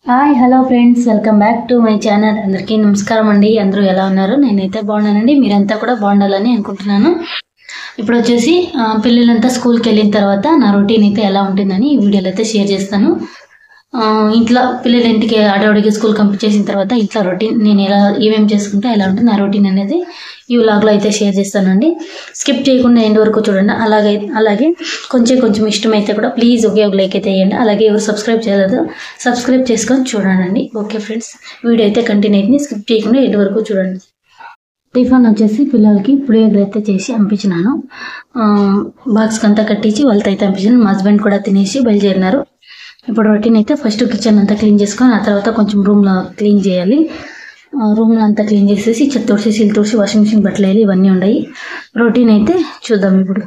Hi hello friends, welcome back to my channel. అందరికీ నమస్కారం అండి. అందరూ ఎలా ఉన్నారు? నేనైతే బాగున్నానండి. మీరంతా కూడా బాగుండాలని అనుకుంటున్నాను. ఇప్పుడు వచ్చేసి పిల్లలంతా స్కూల్కి వెళ్ళిన తర్వాత నా రొటీన్ అయితే ఎలా ఉంటుందని ఈ వీడియోలో అయితే షేర్ చేస్తాను. ఇంట్లో పిల్లలు ఇంటికి ఆడవాడికి స్కూల్ కంప్లీట్ చేసిన తర్వాత ఇంట్లో రొటీన్ నేను ఎలా ఏమేమి చేసుకుంటే ఎలా ఉంటుంది నా రొటీన్ అనేది ఈ వ్లాగ్లో అయితే షేర్ చేస్తానండి. స్కిప్ చేయకుండా ఎండ్ వరకు చూడండి. అలాగే కొంచెం ఇష్టమైతే కూడా ప్లీజ్ ఒకే ఒక లైక్ అయితే వేయండి. అలాగే ఎవరు సబ్స్క్రైబ్ చేయలేదు సబ్స్క్రైబ్ చేసుకొని చూడండి. ఓకే ఫ్రెండ్స్, వీడియో అయితే కంటిన్యూ అయితే స్కిప్ చేయకుండా ఎండ్ వరకు చూడండి. టిఫిన్ వచ్చేసి పిల్లలకి పులిహోర అయితే చేసి పంపించినాను. బాక్స్కి అంతా కట్టించి వాళ్ళతో అయితే పంపించాను. మా హస్బెండ్ కూడా తినేసి బయలుదేరినారు. ఇప్పుడు రొటీన్ అయితే ఫస్ట్ కిచెన్ అంతా క్లీన్ చేసుకొని ఆ తర్వాత కొంచెం రూమ్లో క్లీన్ చేయాలి. రూమ్లో అంతా క్లీన్ చేసేసి చెత్త తుడిసి ఇల్లు తుడిసి వాషింగ్ మిషన్ బట్టలు వేయాలి. ఇవన్నీ ఉన్నాయి. రొటీన్ అయితే చూద్దాం. ఇప్పుడు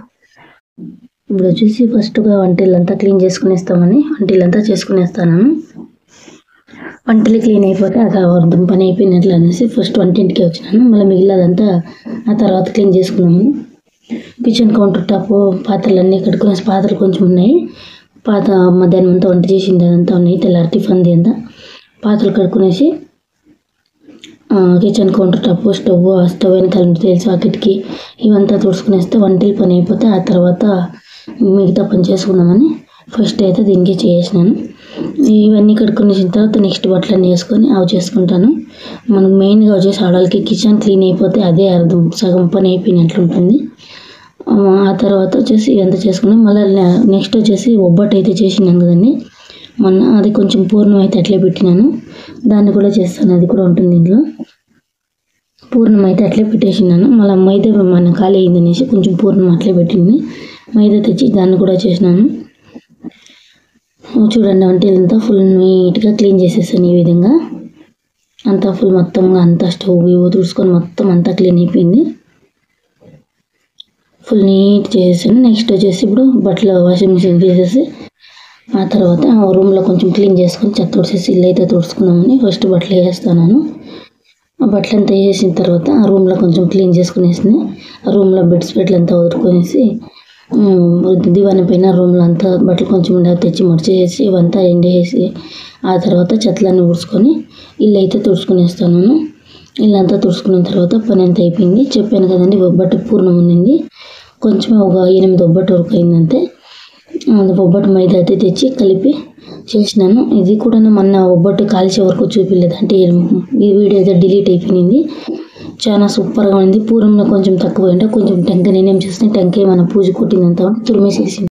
వచ్చేసి ఫస్ట్గా వంటిల్లంతా క్లీన్ చేసుకునేస్తామని వంటిల్లంతా చేసుకునేస్తాను. వంటలు క్లీన్ అయిపోతే అది అర్థం పని అయిపోయినట్లు అనేసి ఫస్ట్ వంటింటికి వచ్చినాను. మళ్ళీ మిగిలినదంతా ఆ తర్వాత క్లీన్ చేసుకున్నాము. కిచెన్ కౌంటర్ టాప్ పాత్రలన్నీ కడుక్కునే పాత్రలు కొంచెం ఉన్నాయి. మధ్యాహ్నం అంతా వంట చేసింది అదంతా ఉన్నాయి. తెల్లారి టిఫిన్ది అంతా పాత్రలు కడుక్కునేసి కిచెన్ కౌంటర్ టాప్ స్టవ్ వెనకాల తెలుసు ఆ కిటికీ ఇవంతా తుడుచుకునేస్తే వంటలు పని అయిపోతే ఆ తర్వాత మిగతా పని చేసుకుందామని ఫస్ట్ అయితే దీనికి చేసినాను. ఇవన్నీ కడుక్కునేసిన తర్వాత నెక్స్ట్ బట్టలన్నీ వేసుకొని అవి చేసుకుంటాను. మనకు మెయిన్గా వచ్చేసి ఆడవాళ్ళకి కిచెన్ క్లీన్ అయిపోతే అదే అర్థం సగం పని అయిపోయినట్లు ఉంటుంది. ఆ తర్వాత వచ్చేసి ఇదంతా చేసుకున్నాం. మళ్ళీ నెక్స్ట్ వచ్చేసి ఒబ్బట్టు అయితే చేసినాను కదండి మొన్న, అది కొంచెం పూర్ణం అయితే అట్లే పెట్టినాను. దాన్ని కూడా చేస్తాను, అది కూడా ఉంటుంది ఇంట్లో. పూర్ణం అయితే అట్లే పెట్టేసినాను. మళ్ళీ మైదా మన ఖాళీ అయింది అనేసి కొంచెం పూర్ణం అట్లే పెట్టింది. మైదా తెచ్చి దాన్ని కూడా చేసినాను. చూడండి, వంటలంతా ఫుల్ నీట్గా క్లీన్ చేసేసాను. ఈ విధంగా అంతా ఫుల్ మొత్తంగా అంతా స్టవ్ తుడుచుకొని మొత్తం అంతా క్లీన్ అయిపోయింది. ఫుల్ నీట్ చేసేసాను. నెక్స్ట్ వచ్చేసి ఇప్పుడు బట్టలు వాషింగ్ మిషన్ తీసేసి ఆ తర్వాత రూమ్లో కొంచెం క్లీన్ చేసుకొని చెత్త తుడిచేసి ఇల్లు అయితే తుడుచుకున్నామని ఫస్ట్ బట్టలు వేసేస్తాను. ఆ బట్టలు అంతా వేసేసిన తర్వాత ఆ రూమ్లో కొంచెం క్లీన్ చేసుకునేసి ఆ రూమ్లో బెడ్స్పెట్లు అంతా వదులుకొనేసి దివాన్ పైన రూమ్లో అంతా బట్టలు కొంచెం తెచ్చి మడిచేసి ఇవంతా ఎండేసి ఆ తర్వాత చెత్తలన్నీ ఊడ్చుకొని ఇల్లు అయితే తుడుచుకునేస్తాను. ఇల్లంతా తుడుచుకున్న తర్వాత పని అంతా అయిపోయింది. చెప్పాను కదండి, ఒబ్బట్టు పూర్ణం ఉండింది. కొంచెం ఒక 8 ఒబ్బట్టు వరకు అయిందంతే. ఒబ్బట్టు మైదా అయితే తెచ్చి కలిపి చేసినాను. ఇది కూడా మొన్న ఒబ్బట్టు కాల్చే వరకు చూపించలేదు, అంటే ఈ వీడియో అయితే డిలీట్ అయిపోయింది. చాలా సూపర్గా ఉంది. పూర్ణంలో కొంచెం తక్కువ అంటే కొంచెం టెంకాయ నేనేం చేసిన టెంకాయ మన పూజ కొట్టిందంతా తురిమేసేసి